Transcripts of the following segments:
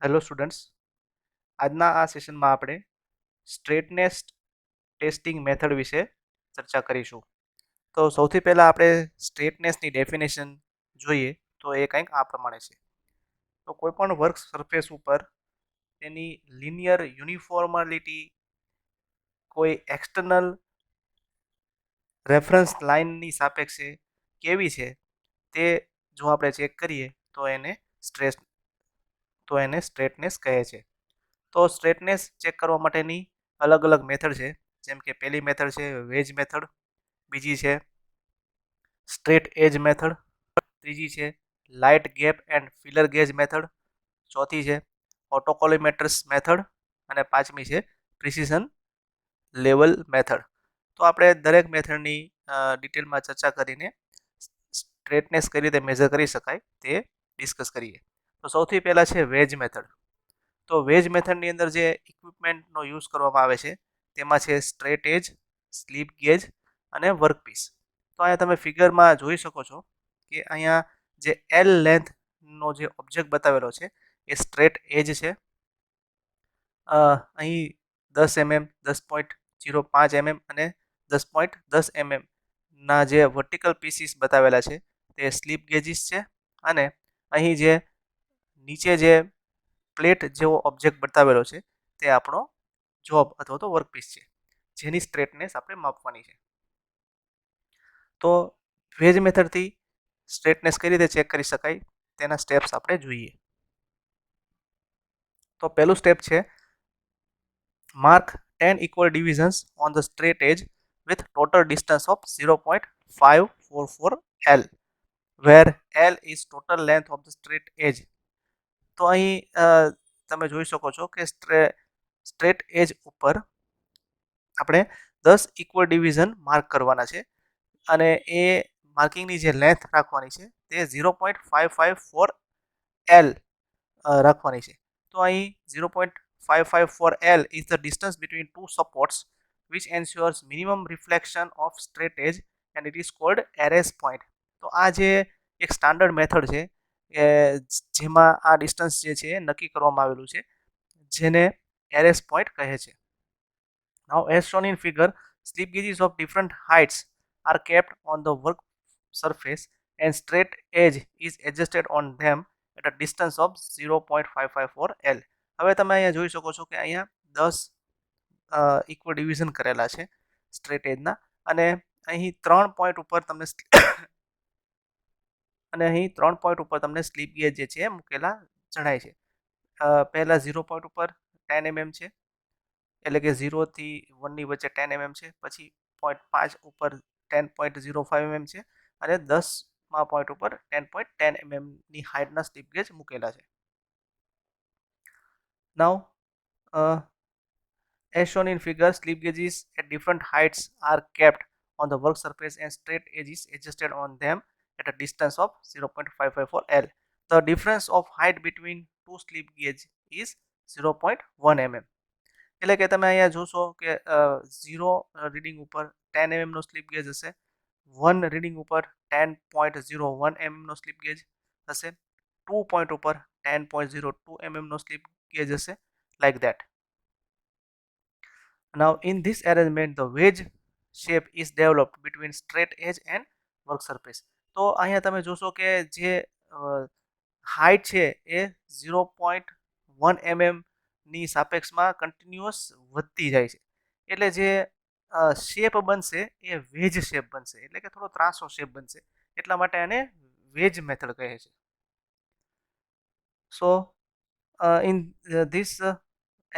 Hello students, આજના આ સેશનમાં આપણે સ્ટ્રેટનેસ ટેસ્ટિંગ મેથડ વિશે ચર્ચા કરીશું. તો સૌથી પહેલાં આપણે સ્ટ્રેટનેસની ડેફિનેશન જોઈએ તો એ કંઈક આ પ્રમાણે છે. તો કોઈ પણ વર્ક સરફેસ ઉપર તેની લિનિયર યુનિફોર્માલિટી કોઈ એક્સટર્નલ રેફરન્સ લાઇનની સાપેક્ષે કેવી છે તે જો આપણે ચેક કરીએ તો એને સ્ટ્રેટનેસ કહે છે. તો સ્ટ્રેટનેસ ચેક કરવા માટેની અલગ અલગ મેથડ છે. જેમ કે પહેલી મેથડ છે વેજ મેથડ, બીજી છે સ્ટ્રેટ એજ મેથડ, ત્રીજી છે light gap and filler gauge method, ચોથી છે ઓટોકોલીમેટ્રસ મેથડ અને પાંચમી છે પ્રિસિઝન લેવલ મેથડ. તો આપણે દરેક મેથડની ડિટેલમાં ચર્ચા કરીને સ્ટ્રેટનેસ કઈ રીતે મેઝર કરી શકાય તે ડિસ્કસ કરીએ. તો સૌથી પહેલાં છે વેજ મેથડ. તો વેજ મેથડની અંદર જે ઇક્વિપમેન્ટનો યુઝ કરવામાં આવે છે તેમાં છે સ્ટ્રેટ એજ, સ્લીપ ગેજ અને વર્કપીસ. તો અહીંયા તમે ફિગરમાં જોઈ શકો છો કે અહીંયા જે એલ લેન્થનો જે ઓબ્જેક્ટ બતાવેલો છે એ સ્ટ્રેટ એજ છે. અહીં 10 mm, 10.05 mm અને 10.10 mm ના જે વર્ટિકલ પીસીસ બતાવેલા છે તે સ્લીપ ગેજીસ છે. અને અહીં જે નીચે જે પ્લેટ જેવો ઓબ્જેક્ટ બતાવેલો છે તે આપણો જોબ અથવા તો વર્કપીસ છે, જેની સ્ટ્રેટનેસ આપણે માપવાની છે. તો વેજ મેથડથી સ્ટ્રેટનેસ કઈ રીતે ચેક કરી શકાય તેના સ્ટેપ્સ આપણે જોઈએ. તો પહેલું સ્ટેપ છે mark 10 equal divisions on the straight edge with total distance of 0.544 L, where L is total length of the straight edge. તો અહીં તમે જોઈ શકો છો કે સ્ટ્રેટ એજ ઉપર આપણે 10 ઇક્વલ ડિવિઝન માર્ક કરવાના છે અને એ માર્કિંગની જે લેન્થ રાખવાની છે તે 0.554 L રાખવાની છે. તો અહીં 0.554 L is the distance between two supports which ensures minimum reflection of straight edge and it is called Ayres point. તો આ જે એક સ્ટાન્ડર્ડ મેથડ છે જેમાં આ ડિસ્ટન્સ જે છે એ નક્કી કરવામાં આવેલું છે, જેને એરેસ પોઈન્ટ કહે છે. Now, as shown in figure, slip gauges of different heights are kept on the work surface and straight edge is adjusted on them at a distance of 0.554 L. હવે તમે અહીંયા જોઈ શકો છો કે અહીંયા 10 ઇક્વલ ડિવિઝન કરેલા છે સ્ટ્રેટ એજના અને અહીં 3 પોઈન્ટ ઉપર તમને સ્લીપ ગેજ જે છે મૂકેલા જણાય છે. પહેલા 0 પોઈન્ટ ઉપર 10 mm છે, એટલે કે 0 થી 1 ની વચ્ચે 10 mm છે, પછી 0.5 ઉપર 10.05 mm છે અને 10મા પોઈન્ટ ઉપર 10.10 mm ની હાઇટના સ્લીપ ગેજ મૂકેલા છે. Now, as shown in figure, slip gauges at different heights are kept on the work surface and straight edge is adjusted on them at a distance of 0.554 L. The difference of height between two slip gauge is 0.1 mm. એટલે કે તમે અહીંયા જોશો કે 0 reading ઉપર 10 mm નો slip gauge હશે, 1 reading ઉપર 10.01 mm નો slip gauge હશે, 2 પોઈન્ટ ઉપર 10.02 mm નો સ્લીપ ગેજ હશે, like that. Now, in this arrangement, the wedge shape is developed between straight edge and work surface. તો અહીંયા તમે જોશો કે જે હાઇટ છે એ 0.1 mm ની સાપેક્ષમાં કન્ટિન્યુઅસ વધતી જાય છે, એટલે જે શેપ બનશે એ વેજ શેપ બનશે, એટલે કે થોડો ત્રાસો શેપ બનશે, એટલા માટે આને વેજ મેથડ કહે છે. સો in this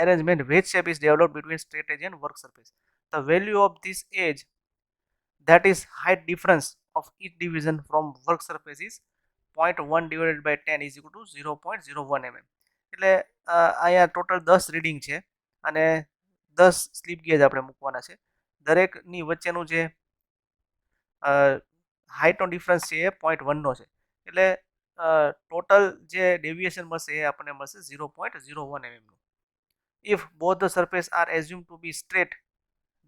arrangement, wedge shape is developed between straight edge and work surface. The value of this edge, that is height difference of each division from work surface, is 0.1 divided by 10 is equal to 0.01 mm. એટલે અહીંયા total 10 reading છે અને 10 slip gauge આપણે મૂકવાના છે. દરેકની વચ્ચેનું જે હાઇટનો ડિફરન્સ છે એ 0.1 નો છે, એટલે ટોટલ જે ડેવિએશન મળશે એ આપણને મળશે 0.01 mm નું. If both the surface are assumed to be straight,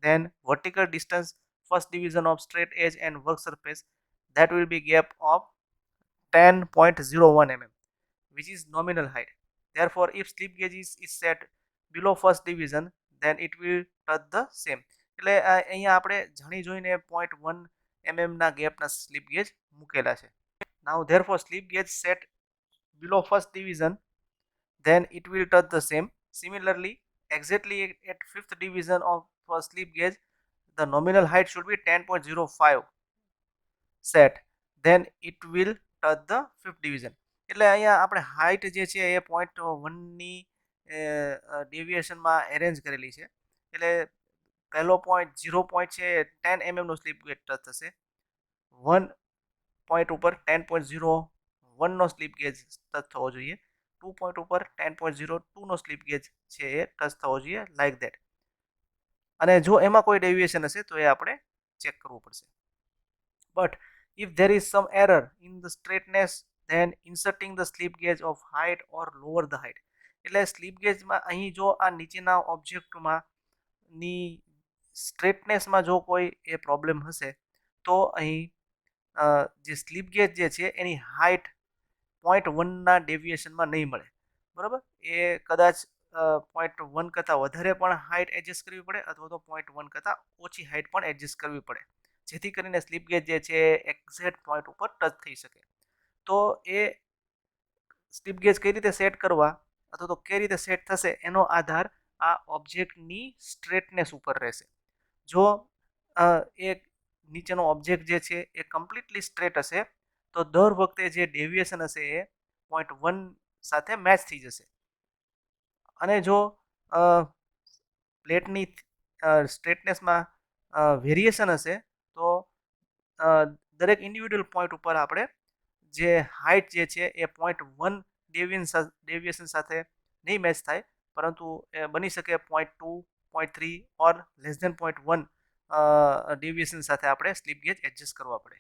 then vertical distance first division of straight edge and work surface, that will be gap of 10.01 mm, which is nominal height. therefore if slip gauge is set below first division then it will touch the same. એટલે અહીંયા આપણે જાણી જોઈને 0.1 mm ના ગેપના slip gauge મૂકેલા છે. now therefore slip gauge set below first division then it will touch the same. Similarly, exactly at fifth division of slip gauge, the nominal height should be 10.05 set. Then it will touch the fifth division. એટલે અહીંયા આપણે height જે છે એ 0.1ની ડેવિએશનમાં arrange કરેલી છે. એટલે પહેલો point 0 point છે 10 mm નો સ્લીપ ગેજ ટચ થશે. 1 પોઈન્ટ ઉપર 10.01 નો સ્લીપ ગેજ ટચ થવો જોઈએ. 2 પોઈન્ટ ઉપર 10.02 નો સ્લીપ ગેજ છે એ ટચ થવો જોઈએ લાઈક ધેટ. અને જો એમાં કોઈ ડેવિએશન હશે તો એ આપણે ચેક કરવું પડશે. But if there is some error in the straightness then inserting the slip gauge of height or lower the height. એટલે સ્લીપ ગેજમાં અહીં જો આ નીચેના ઓબ્જેક્ટમાં ની સ્ટ્રેટનેસમાં જો કોઈ એ પ્રોબ્લેમ હશે તો અહીં જે સ્લીપ ગેજ જે છે એની હાઇટ 0.1ના ડેવિએશનમાં નહીં મળે. બરાબર, એ કદાચ 0.1 કરતાં વધારે પણ હાઇટ એડજસ્ટ કરવી પડે અથવા તો 0.1 કરતાં ઓછી હાઇટ પણ એડજસ્ટ કરવી પડે જેથી કરીને સ્લીપ ગેજ જે છે એક્ઝેક્ટ પોઈન્ટ ઉપર ટચ થઈ શકે. તો એ સ્લીપ ગેજ કઈ રીતે સેટ કરવા અથવા તો કઈ રીતે સેટ થશે એનો આધાર આ ઓબ્જેક્ટની સ્ટ્રેટનેસ ઉપર રહેશે. જો એ નીચેનો ઓબ્જેક્ટ જે છે એ કમ્પ્લીટલી સ્ટ્રેટ હશે તો દર વખતે જે ડેવિએશન હશે એ 0.1 સાથે મેચ થઈ જશે. અને જો પ્લેટની સ્ટ્રેટનેસમાં વેરિએશન હશે તો દરેક ઇન્ડિવિડ્યુઅલ પોઈન્ટ ઉપર આપણે જે હાઇટ જે છે એ 0.1 ડેવિએશન સાથે નહીં મેચ થાય પરંતુ એ બની શકે 0.2 0.3 ઓર લેસ ધેન 0.1 ડેવિએશન સાથે આપણે સ્લીપ ગેજ એડજસ્ટ કરવા પડે.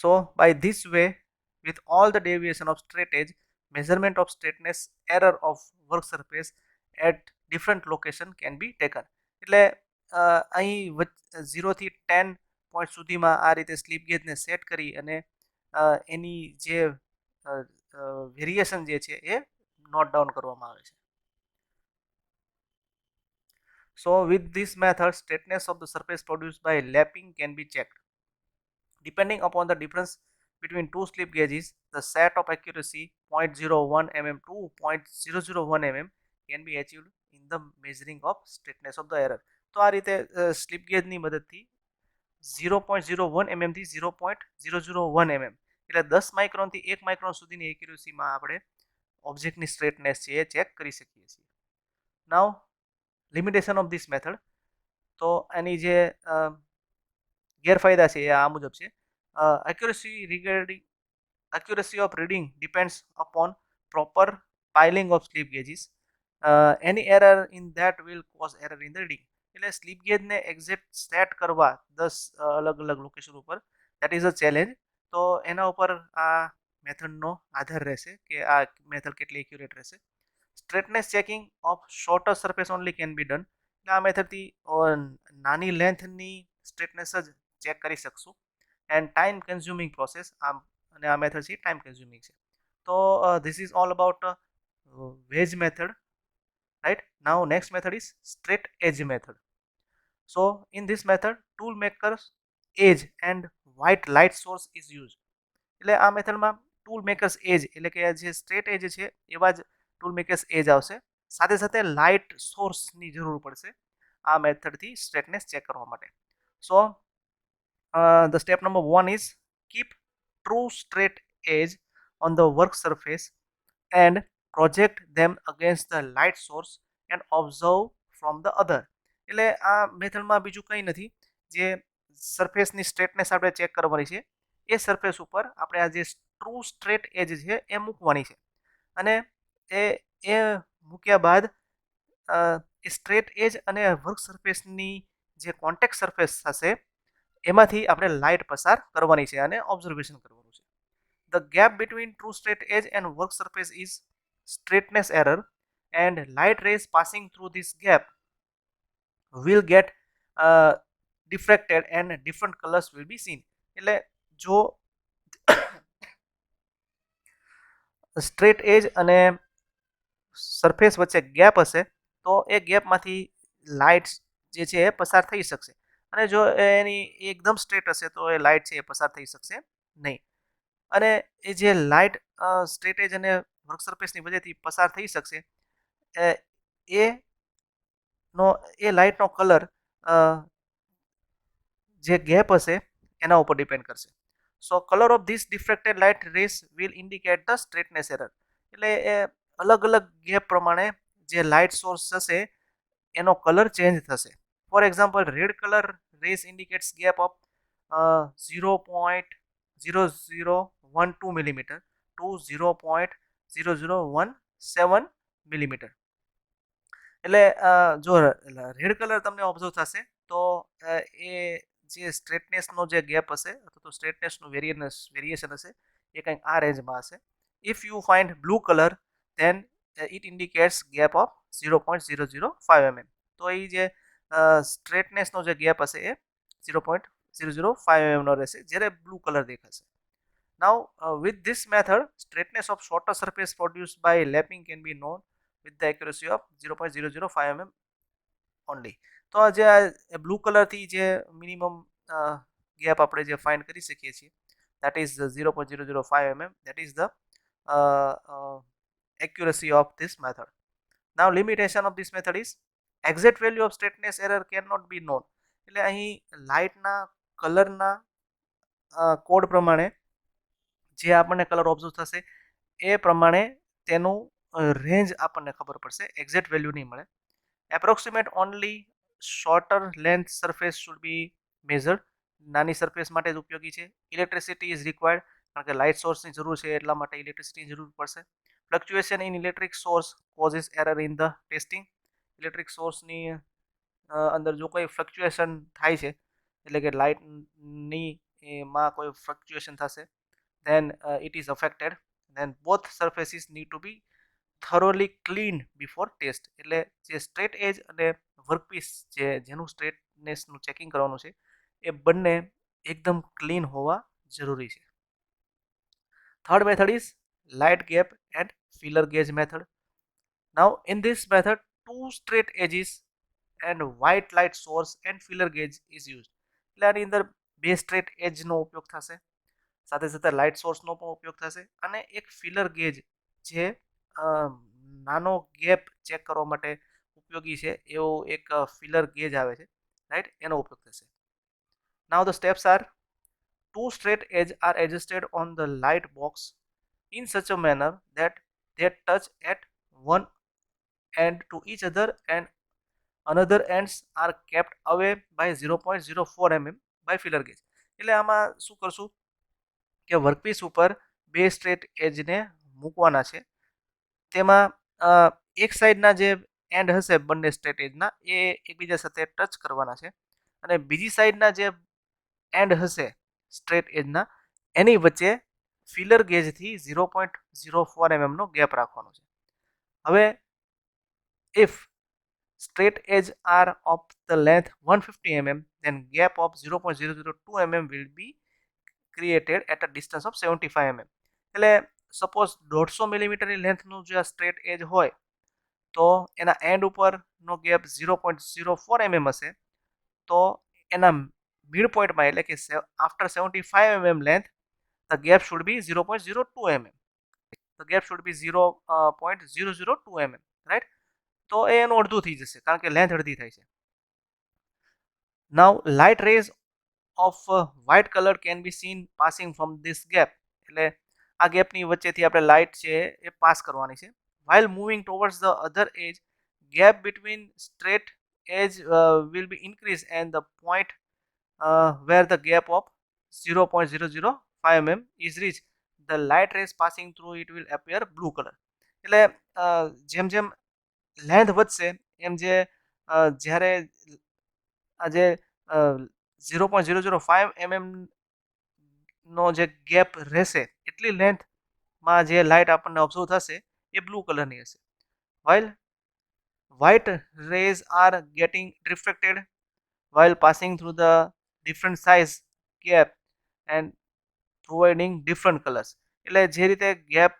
So by this way, with all the deviation of straight edge, measurement of straightness error of work surface at different location can be taken. એટલે અહીં 0 થી 10 પોઈન્ટ સુધીમાં આ રીતે સ્લીપ ગેજને સેટ કરી અને એની જે વેરિએશન જે છે એ નોટ ડાઉન કરવામાં આવે છે. So with this method, straightness of the surface produced by lapping can be checked. Depending upon the difference between two slip gauges, the set of accuracy 0.01 mm to 0.001 mm can be achieved in the measuring of straightness of the error. તો આ રીતે slip ગેજની મદદથી 0.01 mm થી 0.001 mm એટલે 10 માઇક્રોનથી 1 micron સુધીની એક્યુરસીમાં આપણે ઓબ્જેક્ટની સ્ટ્રેટનેસ છે એ ચેક કરી શકીએ છીએ. નાઉ લિમિટેશન ઓફ ધીસ મેથડ, તો એની જે ગેરફાયદા છે એ આ મુજબ છે. accuracy of reading depends upon proper piling of slip gauges. Any error in that will cause error in the reading. એટલે સ્લીપ ગેજને એક્ઝેક્ટ સેટ કરવા 10 અલગ અલગ લોકેશન ઉપર દેટ ઇઝ અ ચેલેન્જ. તો એના ઉપર આ મેથડનો આધાર રહેશે કે આ મેથડ કેટલી એક્યુરેટ રહેશે. Straightness checking of sorter surface only can be done. એટલે આ મેથડથી નાની લેન્થની સ્ટ્રેટનેસ જ ચેક કરી શકશું. એન્ડ ટાઈમ કન્ઝ્યુમિંગ પ્રોસેસ, અને આ મેથડ છે ટાઈમ કન્ઝ્યુમિંગ છે. તો this is all about veg method, right? Now next method is straight edge method. So in this method tool maker's edge and white light source is used. એટલે આ મેથડમાં tool makers એજ એટલે કે જે straight એજ છે એવા જ ટૂલ મેકર્સ એજ આવશે, સાથે સાથે લાઇટ સોર્સની જરૂર પડશે આ મેથડથી સ્ટ્રેટનેસ ચેક કરવા માટે. સો the step number 1 is keep true straight edge on the work surface and project them against the light source and observe from the other. એટલે આ મેથડમાં બીજું કંઈ નથી, જે સરફેસની સ્ટ્રેટનેસ આપણે ચેક કરવાની છે એ સરફેસ ઉપર આપણે આ જે ટ્રુ સ્ટ્રેટ એજ છે એ મૂકવાની છે અને એ મૂક્યા બાદ એ સ્ટ્રેટ એજ અને વર્ક સરફેસની જે કોન્ટેક્ટ સરફેસ થશે એમાંથી આપણે લાઇટ પસાર કરવાની છે અને ઓબ્ઝર્વેશન કરવાનું છે. The gap between true straight edge and work surface is straightness error, and light rays passing through this gap will get diffracted and different colors will be seen. એટલે જો સ્ટ્રેટ એજ અને surface વચ્ચે gap હશે તો એ ગેપમાંથી lights જે છે એ પસાર થઈ શકશે અને જો એની એકદમ સ્ટ્રેટ હશે તો એ લાઇટ છે એ પસાર થઈ શકશે નહીં અને એ જે લાઇટ સ્ટ્રેટ એજ અને વર્ક સરફેસની વજહથી પસાર થઈ શકશે એ નો એ લાઇટનો કલર જે ગેપ હશે એના ઉપર ડિપેન્ડ કરશે so colour of this diffracted light rays will indicate the straightness error એટલે એ અલગ અલગ ગેપ પ્રમાણે જે લાઇટ સોર્સ હશે એનો કલર ચેન્જ થશે for example red colour rays indicates gap of 0.0012 millimetre to 0.0017 millimetre એટલે જો રેડ કલર તમને ઓબ્ઝર્વ થશે તો એ જે સ્ટ્રેટનેસનો જે ગેપ હશે અથવા તો સ્ટ્રેટનેસનું વેરિએશન હશે એ કંઈક આ રેન્જમાં હશે if you find blue colour then it indicates gap of 0.005 mm તો એ જે સ્ટ્રેટનેસનો જે ગેપ હશે એ 0.005 mm નો રહેશે જ્યારે બ્લુ કલર દેખાશે Now, with this method, straightness of shorter surface produced by lapping can be known with the accuracy of 0.005 mm only. તો આ જે બ્લુ કલરથી જે મિનિમમ ગેપ આપણે જે ફાઇન્ડ કરી શકીએ છીએ that is the 0.005 mm that is the accuracy of this method. Now, limitation of this method is exact value of straightness error cannot be known. એટલે અહીં લાઇટના કલરના કોડ પ્રમાણે જે આપણને કલર ઓબ્ઝર્વ થશે એ પ્રમાણે તેનું રેન્જ આપણને ખબર પડશે એક્ઝેક્ટ વેલ્યુ નહીં મળે approximate only sorter length surface should be measured નાની સરફેસ માટે જ ઉપયોગી છે ઇલેક્ટ્રિસિટી ઇઝ રિક્વાયર્ડ કારણ કે લાઇટ સોર્સની જરૂર છે એટલા માટે ઇલેક્ટ્રિસિટીની જરૂર પડશે fluctuation in electric source causes error in the testing electric સોર્સની અંદર જો કોઈ ફ્લક્ચ્યુએશન થાય છે એટલે કે લાઇટની એમાં કોઈ ફ્લક્ચ્યુએશન થશે then it is affected then both surfaces need to be thoroughly cleaned before test એટલે જે સ્ટ્રેટ એજ અને વર્કપીસ જેનું સ્ટ્રેટનેસનું ચેકિંગ કરવાનું છે એ બંને એકદમ ક્લીન હોવા જરૂરી છે third method is light gap and filler gauge method now in this method two straight edges and white light source and filler gauge is used એટલે આની અંદર બે સ્ટ્રેટ એજનો ઉપયોગ થશે સાથે સાથે લાઇટ સોર્સનો પણ ઉપયોગ થશે અને એક ફિલર ગેજ જે નાનો ગેપ ચેક કરવા માટે ઉપયોગી છે એવો એક ફિલર ગેજ આવે છે રાઈટ એનો ઉપયોગ થશે now the steps are to straight edge are adjusted on the light box in such a manner that they touch at one end to each other and another ends are kept away by 0.04 mm by filler gauge એટલે આમાં શું કરશું કે workpiece ઉપર બે straight એજને મૂકવાના છે તેમાં એક સાઈડના જે એન્ડ હશે બંને સ્ટ્રેટ એજના એ એકબીજા સાથે ટચ કરવાના છે અને બીજી સાઈડના જે એન્ડ હશે સ્ટ્રેટ એજના એની વચ્ચે ફિલર ગેજથી 0.04 mm નો ગેપ રાખવાનો છે હવે if straight edge are of the length 150 mm then gap of 0.002 mm will be created at a distance of 75 mm એટલે સપોઝ 150 મિલીમીટરની લેન્થનું જે સ્ટ્રેટ એજ હોય તો એના એન્ડ ઉપરનો ગેપ 0.04 mm હશે તો એના મિડ પોઈન્ટમાં એટલે કે after 75 mm length the gap should be 0.02 mm the gap should be 0.002 mm right તો એ એનું અડધું થઈ જશે કારણ કે લેન્થ અડધી થાય છે now light rays of white colour can be seen passing from this gap એટલે આ ગેપની વચ્ચેથી આપણે લાઇટ છે એ પાસ કરવાની છે while moving towards the other edge gap between straight edge will be increased and the point where the gap of 0.005 mm is reached the light rays passing through it will appear blue color એટલે જેમ જેમ length વધશે એમ જે જ્યારે આ જે 0.005 mm નો જે gap રહેશે એટલી લેન્થમાં જે લાઇટ આપણને ઓબ્ઝર્વ થશે એ બ્લુ કલરની હશે while white rays are getting refracted while passing through the different size gap and providing different colors એટલે જે રીતે ગેપ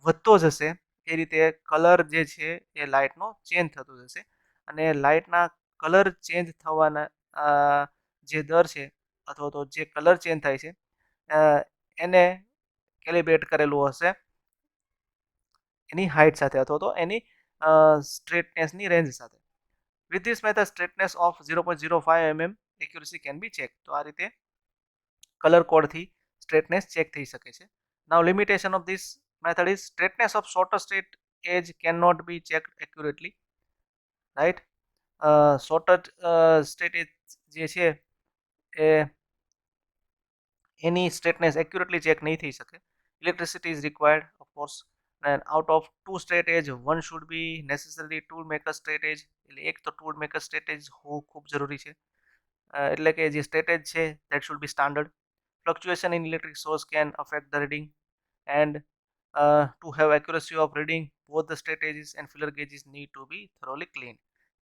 વધતો જશે એ રીતે કલર જે છે એ લાઇટનો ચેન્જ થતો જશે અને લાઇટના કલર ચેન્જ થવાના જે દર છે અથવા તો જે કલર ચેન્જ થાય છે એને કેલિબ્રેટ કરેલું હશે એની હાઇટ સાથે અથવા તો એની સ્ટ્રેટનેસની રેન્જ સાથે. With this method straightness of 0.05 mm accuracy can be check. તો આ રીતે કલર કોડથી સ્ટ્રેટનેસ ચેક થઈ શકે છે. Now limitation of this method is straightness of shorter straight edge cannot be checked accurately, right? shorter straight edge જે છે એ એની straightness accurately check નહીં થઈ શકે. Electricity is required of course and out of two straight edge one should be necessarily tool maker straight edge. એટલે એક તો tool maker straight edge હોવું ખૂબ જરૂરી છે. એટલે કે જે straight edge છે that should be standard. Fluctuation in electric source can affect the reading and to have accuracy of reading both the straight edges and filler gauges need to be thoroughly clean.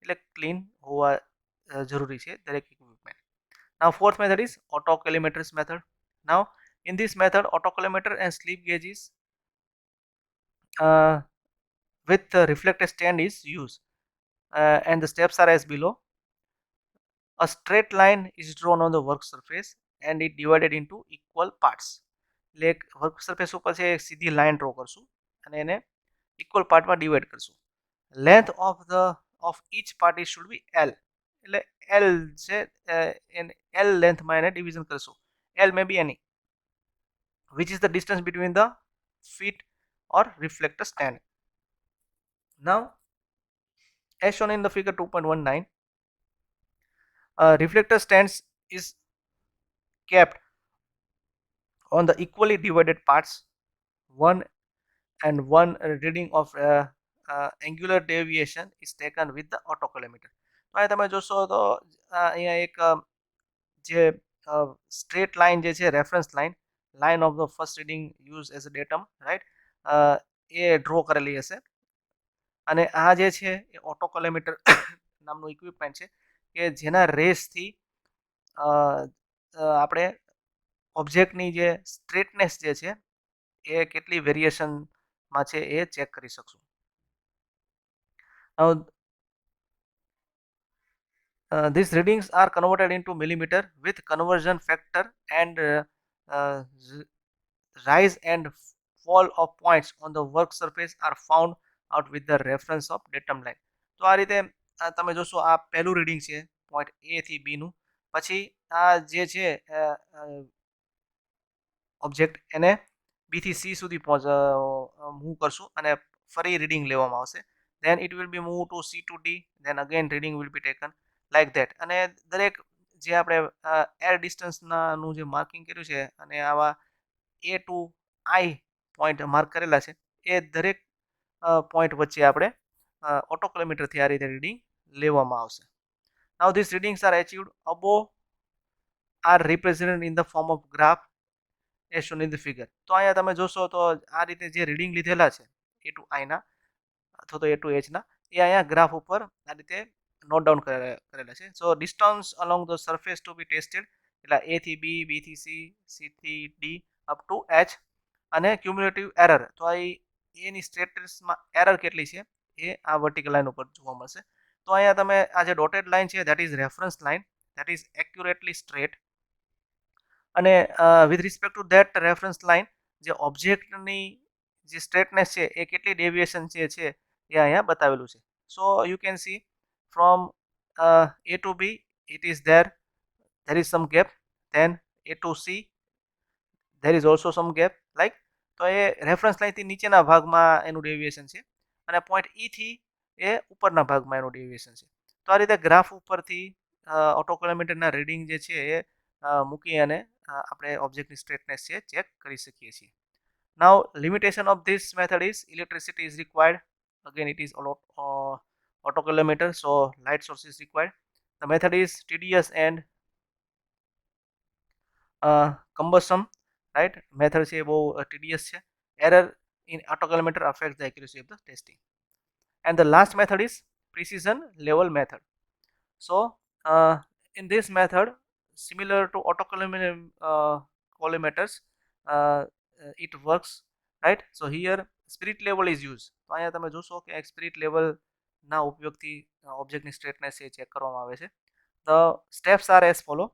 એટલે clean હોવા જરૂરી છે દરેક equipment. Now fourth method is autocollimator's method. Now in this method autocollimator and slip gauges with the reflector stand is used and the steps are as below. A straight line is drawn on the work surface and it divided into equal parts. એટલે work surface ઉપર છે એક સીધી line draw કરશું અને એને equal પાર્ટમાં divide કરશું. Length of each part is should be L. એટલે L છે L લેન્થમાં એને ડિવિઝન કરશું. L may be any which is the distance between the feet or reflector stand. Now as shown in the figure 2.19, reflector stands is kept on the equally divided parts. One reading of angular deviation is taken with the autocollimator. તો અહીં તમે જોશો તો અહીંયા એક જે straight line જે છે reference line of the first reading use as a datum right A draw કરેલી હશે અને આ જે છે એ ઓટોકોલિમેટર નામનું ઇક્વિપમેન્ટ છે કે જેના રેસથી આપણે ઓબ્જેક્ટની જે સ્ટ્રેટનેસ જે છે એ કેટલી વેરિએશનમાં છે એ ચેક કરી શકશું. These readings are converted into millimeter with conversion factor and rise and fall of points on the work surface are found out with the reference of datum line. તો આ રીતે તમે જોશો આ પહેલું રીડિંગ છે પોઈન્ટ A થી B નું. પછી આ જે છે ઓબ્જેક્ટ એને B થી C સુધી મૂવ કરશું અને ફરી રીડિંગ લેવામાં આવશે. then it will be moved to C to D, then again reading will be taken like that. અને દરેક જે આપણે એર ડિસ્ટન્સનાનું જે માર્કિંગ કર્યું છે અને આવા A to I point mark કરેલા છે એ દરેક પોઈન્ટ વચ્ચે આપણે ઓટોકોલિમેટરથી આ રીતે રીડિંગ લેવામાં આવશે. Now these readings are achieved above are represented in the form of graph as shown in the figure. તો અહીંયા તમે જોશો તો આ રીતે જે રીડિંગ લીધેલા છે A to I ના અથવા તો A to H ના એ અહીંયા ગ્રાફ ઉપર આ રીતે નોટ ડાઉન કરેલા છે. So distance along the surface to be tested એટલે A થી B, B થી C, C થી D અપ ટુ H અને ક્યુમ્યુલેટિવ એરર. તો આ એની સ્ટેટસમાં એરર કેટલી છે એ આ વર્ટિકલ લાઈન ઉપર જોવા મળશે. તો અહીંયા તમે આ જે ડોટેડ લાઈન છે that is reference line that is accurately straight અને with respect to that reference line જે ઓબ્જેક્ટની જે સ્ટ્રેટનેસ છે એ કેટલી ડેવિએશન છે એ અહીંયા બતાવેલું છે. So you can see from A to B it is there is some gap, then A to C there is also some gap like. તો એ reference લાઈનથી નીચેના ભાગમાં એનું ડેવિએશન છે અને પોઈન્ટ E થી એ ઉપરના ભાગમાં એનું ડેવિએશન છે. તો આ રીતે ગ્રાફ ઉપરથી ઓટોકોલિમેટરના રીડિંગ જે છે એ મૂકી અને આપણે ઓબ્જેક્ટની સ્ટ્રેટનેસ છે ચેક કરી શકીએ છીએ. Now limitation of this method is electricity is required. Again it is autocollimator, so light source is required. The method is tedious and cumbersome, right? Method છે બહુ tedious છે. Error in autocollimator affects the accuracy of the testing. And the last method is precision level method. So in this method similar to autocollimators it works, right? So here spirit level is use. તો અહીંયા તમે જોશો કે એક spirit લેવલના ઉપયોગથી ઓબ્જેક્ટની straightness એ check કરવામાં આવે છે. The steps are as follow.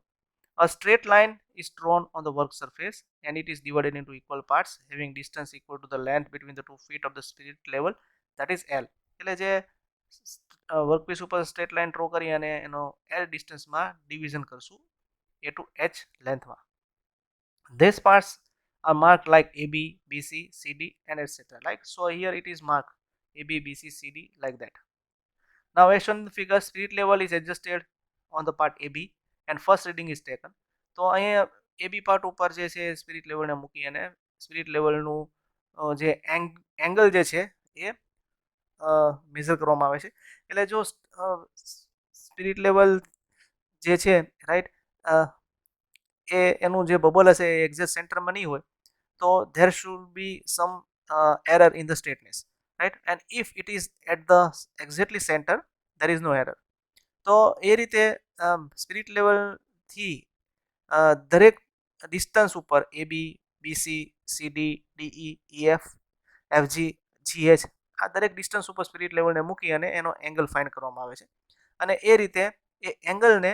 A straight line is drawn on the work surface and it is divided into equal parts having distance equal to the length between the 2 feet of the spirit level, that is L. એટલે જે workpiece ઉપર straight line draw કરી અને એનો L ડિસ્ટન્સમાં division કરશું A to H લેન્થમાં. These parts are marked like AB, BC, CD and etc. Like so here it is marked AB, BC, CD like that. Now as shown in the figure, spirit level is adjusted on the part AB and first reading is taken. તો અહીંયા AB part ઉપર જે છે spirit લેવલને મૂકી અને spirit લેવલનું જે angle જે છે એ મેઝર કરવામાં આવે છે. એટલે જો સ્પિરિટ લેવલ જે છે રાઈટ એ એનું જે બબલ હશે એ એક્ઝેક્ટ સેન્ટરમાં નહીં હોય તો there should be some error in the straightness, right? And if it is at the exactly center, there is no error. તો એ રીતે સ્પિરિટ લેવલથી દરેક ડિસ્ટન્સ ઉપર AB, BC, CD, DE, EF, FG, GH આ દરેક ડિસ્ટન્સ ઉપર spirit લેવલને મૂકી અને એનો એંગલ ફાઇન્ડ કરવામાં આવે છે અને એ રીતે એ એંગલને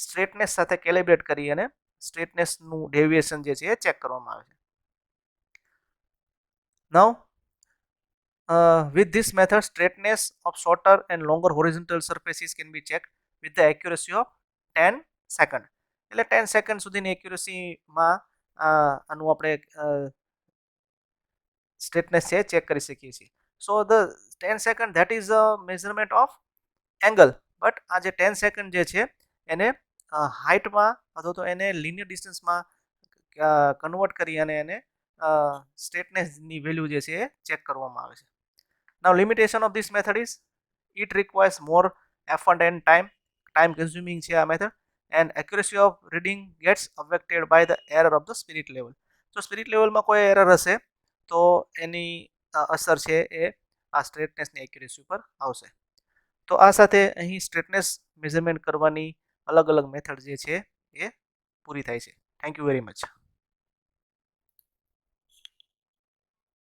સ્ટ્રેટનેસ સાથે કેલિબ્રેટ કરી અને સ્ટ્રેટનેસનું ડેવિએશન જે છે એ ચેક કરવામાં આવે છે. Now with this method, straightness of shorter and longer horizontal surfaces can be checked with the accuracy of 10 second. એટલે 10 સેકન્ડ સુધીની એક્યુરસીમાં આનું આપણે સ્ટ્રેટનેસ છે ચેક કરી શકીએ છીએ. So the 10 second that is a measurement of angle, but આ જે 10 સેકન્ડ જે છે એને હાઇટમાં અથવા તો એને લિનિયર ડિસ્ટન્સમાં કન્વર્ટ કરી અને એને સ્ટ્રેટનેસની વેલ્યુ જે છે એ ચેક કરવામાં આવે છે. Now limitation of this method is it requires more effort and time consuming છે આ method, and accuracy of reading gets affected by the error of the spirit level. તો સ્પિરિટ લેવલમાં કોઈ એરર હશે તો એની અસર છે એ આ સ્ટ્રેટનેસની એક્યુરેસી ઉપર આવશે. તો આ સાથે અહીં સ્ટ્રેટનેસ મેઝરમેન્ટ કરવાની અલગ અલગ મેથડ જે છે એ પૂરી થાય છે. Thank you very much.